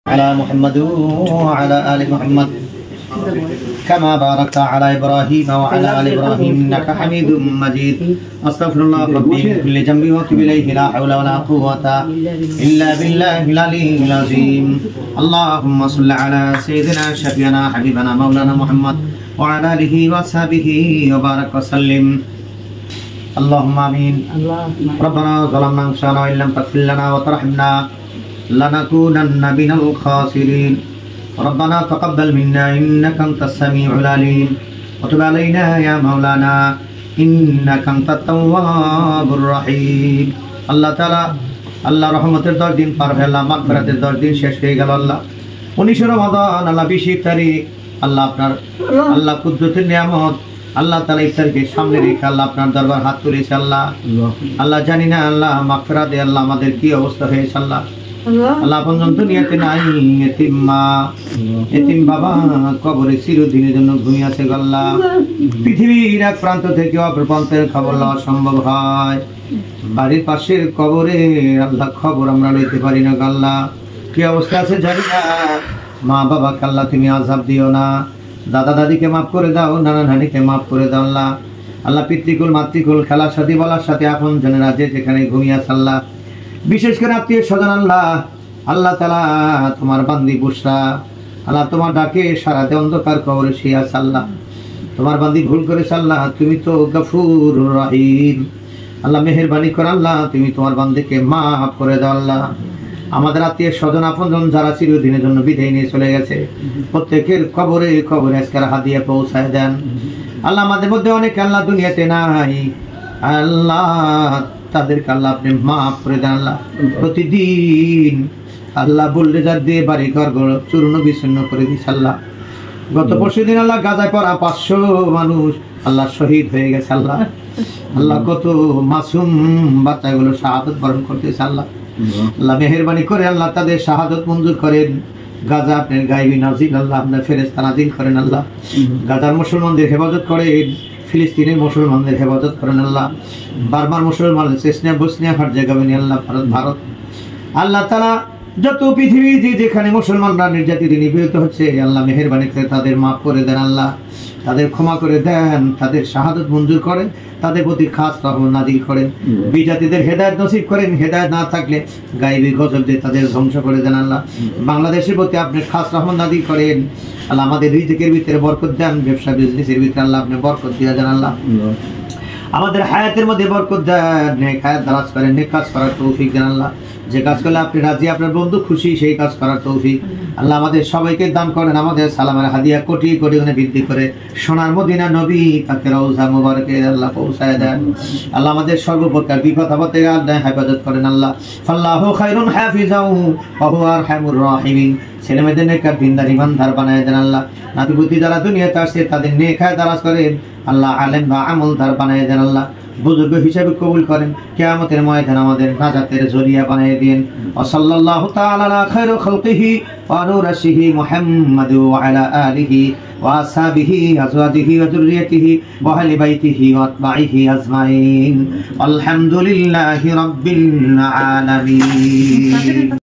على محمد وعلى آل محمد كما باركت على إبراهيم وعلى آل إبراهيم إنك حميد مجيد أستغفر الله ربي من كل ذنب وأتوب إليه لا حول ولا قوة إلا بالله العلي العظيم اللهم صل على سيدنا شفيعنا حبيبنا مولانا محمد وعلى آله وصحبه وبارك وسلم اللهم آمين ربنا ظلمنا أنفسنا وإن لم تغفر لنا وترحمنا لنكونن من الخاسرين ربنا تقبل منا إنك أنت السميع العليم وتب علينا يا مولانا إنك أنت التواب الرحيم الله تعالى আল্লাহ রহমতের 10 দিন পার হয়ে আল্লাহ মাগফিরাতের 10 দিন শেষ হয়ে গেল আল্লাহ 19 রমাদান আল্লাহ 20 তারিখ আল্লাহ আপনার আল্লাহ কুদরতের নিয়ামত আল্লাহ তাআলা ইফতারকে সামনে রেখে আল্লাহ আপনার দরবার হাত তুলেছে আল্লাহ আল্লাহ জানি না আল্লাহ মাগফিরাত দে আল্লাহ আমাদের কি অবস্থা হয়েছে আল্লাহ আল্লাহ পর্যন্ত দুনিয়াতে নাই এতিম মা এতিম বাবা কবরে চিরদিনের জন্য ঘুমিয়ে আছে আল্লাহ পৃথিবীর এক প্রান্ত থেকে অপর প্রান্তের খবর লওয়া সম্ভব হয় বাড়ির পাশের কবরে আল্লাহ খবর আমরা লইতে পারি না আল্লাহ কি অবস্থা আছে জানি না মা বাবাকে আল্লাহ তুমি আযাব দিও না দাদা দাদিকে মাফ করে দাও নানা নানিকে মাফ করে দাও আল্লাহ আল্লাহ পিতৃকুল মাতৃকুল খেলার সাথে বলার সাথে আপন জনেরা যে যেখানে ঘুমিয়ে আছে আল্লাহ বিশেষ করে আত্মীয় স্বজন আল্লাহ আল্লাহ তাআলা তোমার বান্দি বুশরা আল্লাহ তোমার ডাকে সারাতে অন্ধকার কবরে শুয়ে আছে আল্লাহ তোমার বান্দি ভুল করেছে আল্লাহ তুমি তো গফুর রহিম আল্লাহ মেহেরবানি করে আল্লাহ তুমি তোমার বান্দিকে মাফ করে দাও আল্লাহ আমাদের আত্মীয় স্বজন আপনজন যারা চিরদিনের জন্য বিদায় নিয়ে চলে গেছে প্রত্যেকের কবরে কবরে আজকের হাদিয়া পৌঁছায় দেন আল্লাহ আমাদের মধ্যে অনেক আল্লাহ দুনিয়াতে নাই আল্লাহ তাদেরকে আল্লাহ আপনি মাফ করে দেন আল্লাহ প্রতিদিন আল্লাহ বললে যা দিয়ে বাড়ি ঘর চূর্ণ বিচ্ছিন্ন করে দিচ্ছে আল্লাহ গত পরশুদিন আল্লাহ গাজায় পড়া 500 মানুষ আল্লাহ শহীদ হয়ে গেছে আল্লাহ আল্লাহ কত মাসুম বাচ্চাগুলো শাহাদত বরণ করতেছে আল্লাহ আল্লাহ মেহেরবানি করে আল্লাহ তাদের শাহাদত মঞ্জুর করেন গাজা আপনার গায়বী নাজিল আল্লাহ আপনার ফেরেশতা নাজিল করেন আল্লাহ গাজার মুসলমানদের হেফাজত করেন ফিলিস্তিনের মুসলমানদের হেফাজত করেন আল্লাহ বারবার মুসলমান চেচনিয়া বসনিয়া হার্জেগোভিনা আল্লাহ ভারত আল্লাহ তাআলা যত পৃথিবী যেখানে মুসলমানরা নির্যাতিত নিপীড়িত হচ্ছে আল্লাহ মেহেরবানি করে তাদের মাফ করে দেন আল্লাহ তাদের ক্ষমা করে দেন তাদের শাহাদত মঞ্জুর করেন তাদের প্রতি খাস রহমত নাজিল করেন বিজাতিদের হেদায়েত নসিব করেন হেদায়েত না থাকলে গায়েবী গজব দিয়ে তাদের ধ্বংস করে দেন আল্লাহ বাংলাদেশের প্রতি আপনি খাস রহমত নাজিল করেন আল্লাহ আমাদের রিজিকের ভিতরে বরকত দেন ব্যবসা বিজনেসের ভিতরে আল্লাহ আপনি বরকত দিয়ে দেন আল্লাহ আমাদের হায়াতের মধ্যে বরকত দেন নেক হায়াত দারাজ করেন নেক কাজ করার তৌফিক দেন আল্লাহ যে কাজ করলে আপনি রাজি আপনার বন্ধু খুশি সেই কাজ করার তৌফিক আল্লাহ আমাদের সবাইকে দান করেন আমাদের সালামের হাদিয়া কোটি কোটি গুণে বৃদ্ধি করে সোনার মদিনা নবী পাকের রওজা মুবারকে আল্লাহ পৌঁছায় দেন আল্লাহ আমাদের সর্বপ্রকার বিপদ আপদ থেকে আল্লাহ হেফাজত করেন আল্লাহ ফাল্লাহু খায়রুন হাফিজাহু ওয়া হুয়া আরহামুর রাহিমিন ছেলে মেয়েদের নেক আর দিনদার ইমানদার বানায় দেন আল্লাহ নাতিপুতি যারা দুনিয়াতে আসছে তাদের নেক হায়াত দারাজ করেন আল্লাহ আলেম বা আমলদার বানায় দেন আল্লাহ বুজুর্গ হিসেবে কবুল করেন কিয়ামতের ময়দানে আমাদের নাজাতের জরিয়া বানিয়ে দেন ওয়া সাল্লাল্লাহু তাআলা আলা খায়রি খালকিহি ওয়া নূরিহি মুহাম্মাদ ওয়া আলা আলিহি ওয়া আসহাবিহি আজওয়াজিহি ওয়া যুররিয়াতিহি ওয়া আহলি বাইতিহি ওয়া আতবাইহি আজমাইন আলহামদুলিল্লাহি রাব্বিল আলামিন।